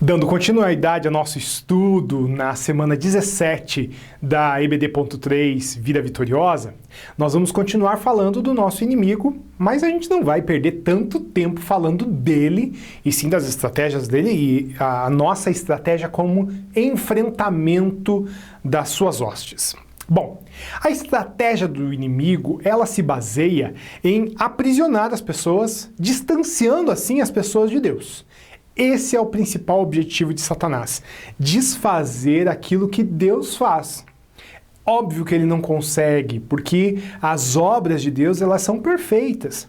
Dando continuidade ao nosso estudo na semana 17 da EBD.3 Vida Vitoriosa, nós vamos continuar falando do nosso inimigo, mas a gente não vai perder tanto tempo falando dele, e sim das estratégias dele e a nossa estratégia como enfrentamento das suas hostes. Bom, a estratégia do inimigo, ela se baseia em aprisionar as pessoas, distanciando assim as pessoas de Deus. Esse é o principal objetivo de Satanás, desfazer aquilo que Deus faz. Óbvio que ele não consegue, porque as obras de Deus, elas são perfeitas.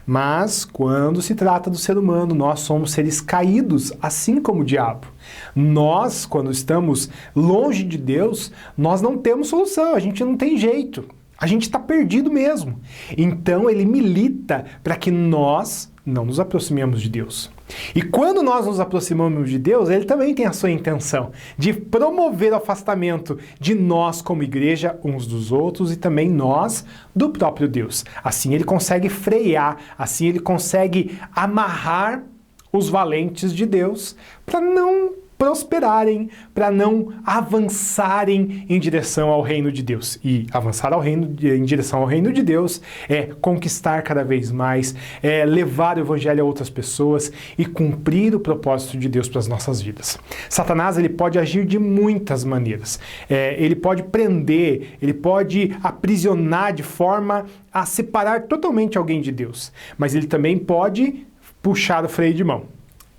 Mas quando se trata do ser humano, nós somos seres caídos, assim como o diabo. Nós, quando estamos longe de Deus, nós não temos solução, a gente não tem jeito. A gente está perdido mesmo. Então ele milita para que nós não nos aproximemos de Deus. E quando nós nos aproximamos de Deus, ele também tem a sua intenção de promover o afastamento de nós como igreja, uns dos outros, e também nós do próprio Deus. Assim ele consegue frear, assim ele consegue amarrar os valentes de Deus para não prosperarem, para não avançarem em direção ao reino de Deus. E avançar em direção ao reino de Deus é conquistar cada vez mais, é levar o evangelho a outras pessoas e cumprir o propósito de Deus para as nossas vidas. Satanás, ele pode agir de muitas maneiras. Ele pode prender, ele pode aprisionar de forma a separar totalmente alguém de Deus. Mas ele também pode puxar o freio de mão.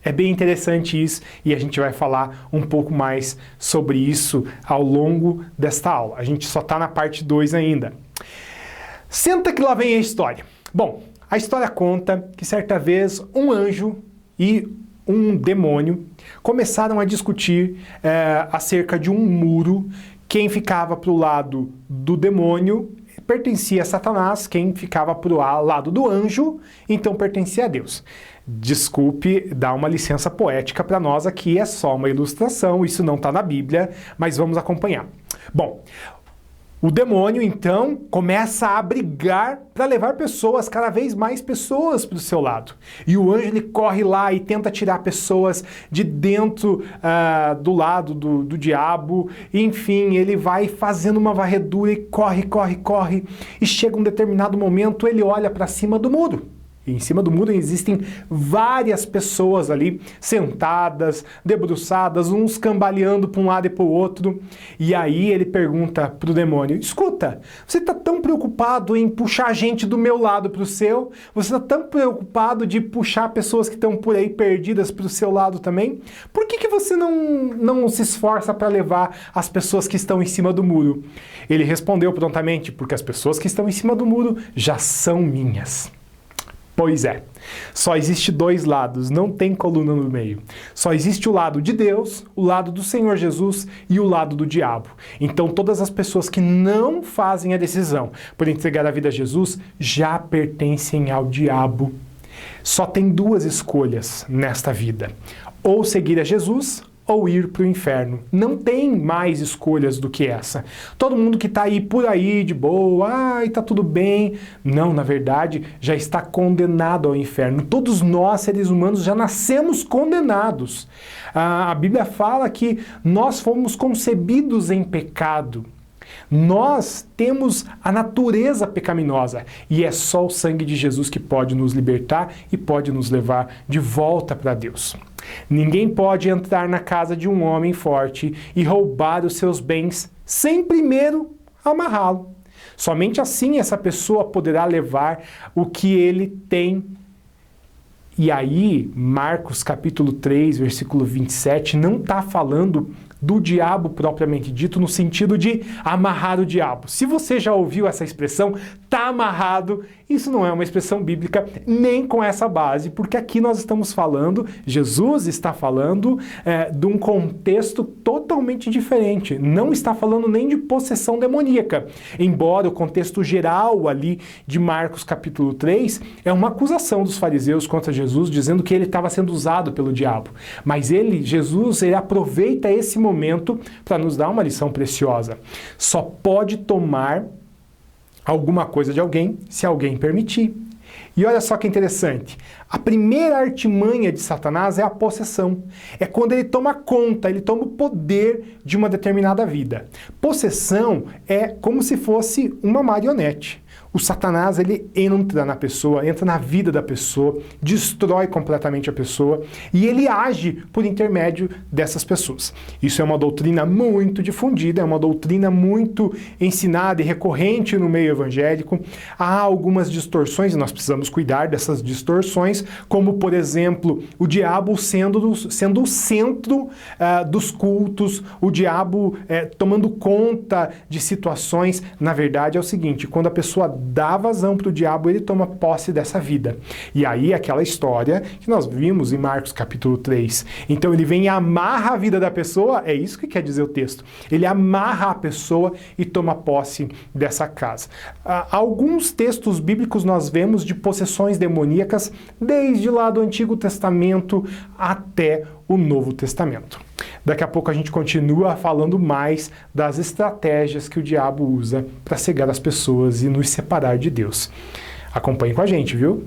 É bem interessante isso e a gente vai falar um pouco mais sobre isso ao longo desta aula. A gente só está na parte 2 ainda. Senta que lá vem a história. Bom, a história conta que certa vez um anjo e um demônio começaram a discutir acerca de um muro. Quem ficava para o lado do demônio pertencia a Satanás, quem ficava para o lado do anjo, então pertencia a Deus. Desculpe dar uma licença poética para nós aqui, é só uma ilustração, isso não está na Bíblia, mas vamos acompanhar. Bom, o demônio então começa a brigar para levar pessoas, cada vez mais pessoas para o seu lado. E o anjo ele corre lá e tenta tirar pessoas de dentro do lado do diabo. Enfim, ele vai fazendo uma varredura e corre. E chega um determinado momento, ele olha para cima do muro. E em cima do muro existem várias pessoas ali, sentadas, debruçadas, uns cambaleando para um lado e para o outro. E aí ele pergunta para o demônio, escuta, você está tão preocupado em puxar gente do meu lado para o seu? Você está tão preocupado de puxar pessoas que estão por aí perdidas para o seu lado também? Por que você não se esforça para levar as pessoas que estão em cima do muro? Ele respondeu prontamente, porque as pessoas que estão em cima do muro já são minhas. Pois é, só existe dois lados, não tem coluna no meio. Só existe o lado de Deus, o lado do Senhor Jesus e o lado do diabo. Então todas as pessoas que não fazem a decisão por entregar a vida a Jesus já pertencem ao diabo. Só tem duas escolhas nesta vida, ou seguir a Jesus ou ir para o inferno. Não tem mais escolhas do que essa. Todo mundo que está aí por aí de boa, tá tudo bem. Não, na verdade, já está condenado ao inferno. Todos nós, seres humanos, já nascemos condenados. A Bíblia fala que nós fomos concebidos em pecado. Nós temos a natureza pecaminosa e é só o sangue de Jesus que pode nos libertar e pode nos levar de volta para Deus. Ninguém pode entrar na casa de um homem forte e roubar os seus bens sem primeiro amarrá-lo. Somente assim essa pessoa poderá levar o que ele tem. E aí, Marcos capítulo 3, versículo 27, não está falando do diabo propriamente dito, no sentido de amarrar o diabo. Se você já ouviu essa expressão, tá amarrado, isso não é uma expressão bíblica nem com essa base, porque aqui nós estamos falando, Jesus está falando de um contexto totalmente diferente. Não está falando nem de possessão demoníaca, embora o contexto geral ali de Marcos capítulo 3 é uma acusação dos fariseus contra Jesus, dizendo que ele estava sendo usado pelo diabo. Mas Jesus aproveita esse momento para nos dar uma lição preciosa. Só pode tomar alguma coisa de alguém se alguém permitir. E olha só que interessante, a primeira artimanha de Satanás é a possessão. É quando ele toma conta, ele toma o poder de uma determinada vida. Possessão é como se fosse uma marionete. O Satanás, ele entra na pessoa, entra na vida da pessoa, destrói completamente a pessoa e ele age por intermédio dessas pessoas. Isso é uma doutrina muito difundida, é uma doutrina muito ensinada e recorrente no meio evangélico. Há algumas distorções e nós precisamos cuidar dessas distorções, como, por exemplo, o diabo sendo o centro dos cultos, o diabo tomando conta de situações. Na verdade, é o seguinte, quando a pessoa dá vazão para o diabo, ele toma posse dessa vida. E aí, aquela história que nós vimos em Marcos capítulo 3. Então, ele vem e amarra a vida da pessoa, é isso que quer dizer o texto. Ele amarra a pessoa e toma posse dessa casa. Alguns textos bíblicos nós vemos de possessões demoníacas desde lá do Antigo Testamento até o Novo Testamento. Daqui a pouco a gente continua falando mais das estratégias que o diabo usa para cegar as pessoas e nos separar de Deus. Acompanhe com a gente, viu?